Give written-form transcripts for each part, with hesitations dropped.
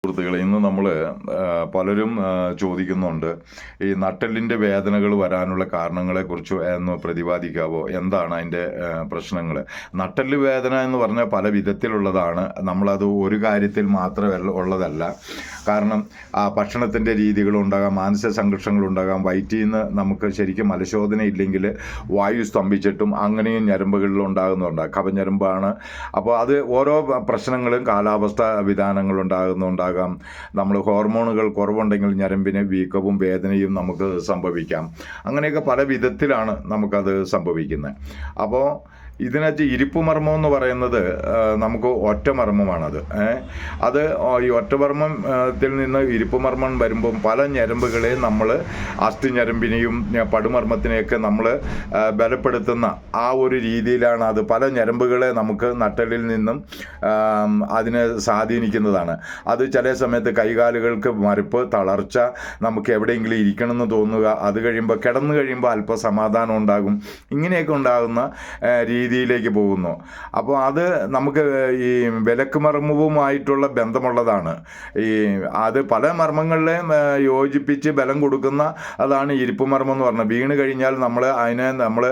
സുഹൃത്തുക്കളെ, ഇന്ന് നമ്മൾ പലരും ചോദിക്കുന്നുണ്ട്, ഈ നട്ടെല്ലിൻ്റെ വേദനകൾ വരാനുള്ള കാരണങ്ങളെക്കുറിച്ച് ഒന്ന് പ്രതിപാദിക്കാവോ, എന്താണ് അതിൻ്റെ പ്രശ്നങ്ങൾ. നട്ടെല്ല് വേദന എന്ന് പറഞ്ഞാൽ പല വിധത്തിലുള്ളതാണ്. നമ്മളത് ഒരു കാര്യത്തിൽ മാത്രമല്ല ഉള്ളതല്ല. കാരണം ഭക്ഷണത്തിൻ്റെ രീതികളുണ്ടാകാം, മാനസിക സംഘർഷങ്ങളുണ്ടാകാം, വയറ്റിൽ നിന്ന് നമുക്ക് ശരിക്കും മലശോധന ഇല്ലെങ്കിൽ വായു സ്തംഭിച്ചിട്ടും അങ്ങനെയും ഞരമ്പുകളിൽ ഉണ്ടാകുന്നുണ്ട്. കഫഞ്ഞരമ്പാണ്. അപ്പോൾ അത് ഓരോ പ്രശ്നങ്ങളും കാലാവസ്ഥ വിധാനങ്ങളുണ്ടാകാം. നമ്മൾ ഹോർമോണുകൾ കുറവുണ്ടെങ്കിൽ ഞരമ്പിന് വീക്കവും വേദനയും നമുക്ക് സംഭവിക്കാം. അങ്ങനെയൊക്കെ പല വിധത്തിലാണ് നമുക്കത് സംഭവിക്കുന്നത്. അപ്പോൾ ഇതിനകത്ത് ഇരിപ്പുമർമ്മം എന്ന് പറയുന്നത് നമുക്ക് ഒറ്റമർമ്മമാണത്. അത് ഈ ഒറ്റമർമ്മത്തിൽ നിന്ന് ഇരിപ്പുമർമ്മം വരുമ്പം പല ഞരമ്പുകളെ നമ്മൾ അസ്ഥിഞരമ്പിനെയും പടുമർമ്മത്തിനെയൊക്കെ നമ്മൾ ബലപ്പെടുത്തുന്ന ആ ഒരു രീതിയിലാണ്. അത് പല ഞരമ്പുകളെ നമുക്ക് നട്ടെല്ലിൽ നിന്നും അതിനെ സ്വാധീനിക്കുന്നതാണ്. അത് ചില സമയത്ത് കൈകാലുകൾക്ക് മരപ്പ്, തളർച്ച, നമുക്ക് എവിടെയെങ്കിലും ഇരിക്കണമെന്ന് തോന്നുക, അത് കഴിയുമ്പോൾ കിടന്നു കഴിയുമ്പോൾ അല്പം സമാധാനം ഉണ്ടാകും. ഇങ്ങനെയൊക്കെ ഉണ്ടാകുന്ന രീതിയിലേക്ക് പോകുന്നു. അപ്പോൾ അത് നമുക്ക് ഈ വിലക്ക് മർമ്മവുമായിട്ടുള്ള ബന്ധമുള്ളതാണ്. അത് പല മർമ്മങ്ങളിലെയും യോജിപ്പിച്ച് ബലം കൊടുക്കുന്ന അതാണ് ഇരിപ്പുമർമ്മം എന്ന് പറഞ്ഞത്. വീണ് കഴിഞ്ഞാൽ അതിനെ നമ്മൾ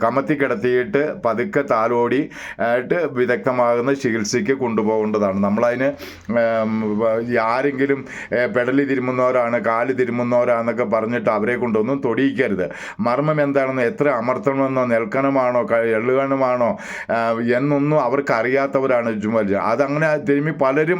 കമത്തി കിടത്തിയിട്ട് പതുക്കെ താലോടി ആയിട്ട് വിദഗ്ധമാകുന്ന ചികിത്സയ്ക്ക് കൊണ്ടുപോകേണ്ടതാണ്. നമ്മളതിന് ആരെങ്കിലും പെടലി തിരുമുന്നവരാണ്, കാല് തിരുമുന്നവരാണെന്നൊക്കെ പറഞ്ഞിട്ട് അവരെ കൊണ്ടൊന്നും തൊടിയിക്കരുത്. മർമ്മം എന്താണെന്ന്, എത്ര അമർത്തണമെന്നോ നിൽക്കണമാണോ എള്ളുകണമാണോ എന്നൊന്നും അവർക്ക് അറിയാത്തവരാണ് ചുമൽ. അതങ്ങനെ തിരുമ്മി പലരും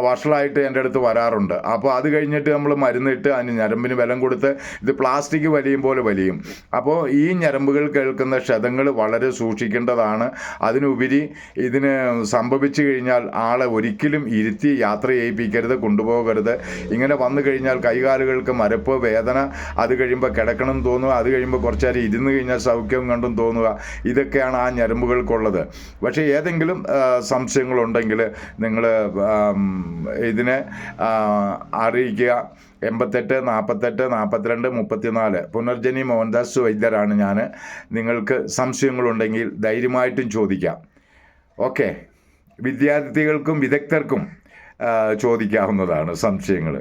വഷളായിട്ട് എൻ്റെ അടുത്ത് വരാറുണ്ട്. അപ്പോൾ അത് കഴിഞ്ഞിട്ട് നമ്മൾ മരുന്നിട്ട് അതിന് ഞരമ്പിന് ബലം കൊടുത്ത് ഇത് പ്ലാസ്റ്റിക് വലിയും പോലെ വലിയും. അപ്പോൾ ഈ ഞരമ്പുകൾ കേൾക്കുന്ന ക്ഷതങ്ങൾ വളരെ സൂക്ഷിക്കേണ്ടതാണ്. അതിനുപരി ഇതിന് സംഭവിച്ചു കഴിഞ്ഞാൽ ആളെ ഒരിക്കലും ഇരുത്തി യാത്ര ചെയ്യിപ്പിക്കരുത്, കൊണ്ടുപോകരുത്. ഇങ്ങനെ വന്നു കഴിഞ്ഞാൽ കൈകാലുകൾക്ക് മരപ്പ്, വേദന, അത് കഴിയുമ്പോൾ കിടക്കണം തോന്നുക, അത് കഴിയുമ്പോൾ കുറച്ച് നേരം ഇരുന്ന് കഴിഞ്ഞാൽ സൗഖ്യം കണ്ടും തോന്നുക. ഇതൊക്കെയാണ് ആ ഞരമ്പുകൾക്കുള്ളത്. പക്ഷേ ഏതെങ്കിലും സംശയങ്ങളുണ്ടെങ്കിൽ നിങ്ങൾ ഇതിനെ അറിയിക്കുക. 88 48 42 34 പുനർജനി മോഹൻദാസ് വൈദ്യരാണ് ഞാൻ. നിങ്ങൾക്ക് സംശയങ്ങളുണ്ടെങ്കിൽ ധൈര്യമായിട്ടും ചോദിക്കാം. ഓക്കെ, വിദ്യാർത്ഥികൾക്കും വിദഗ്ധർക്കും ചോദിക്കാവുന്നതാണ് സംശയങ്ങൾ.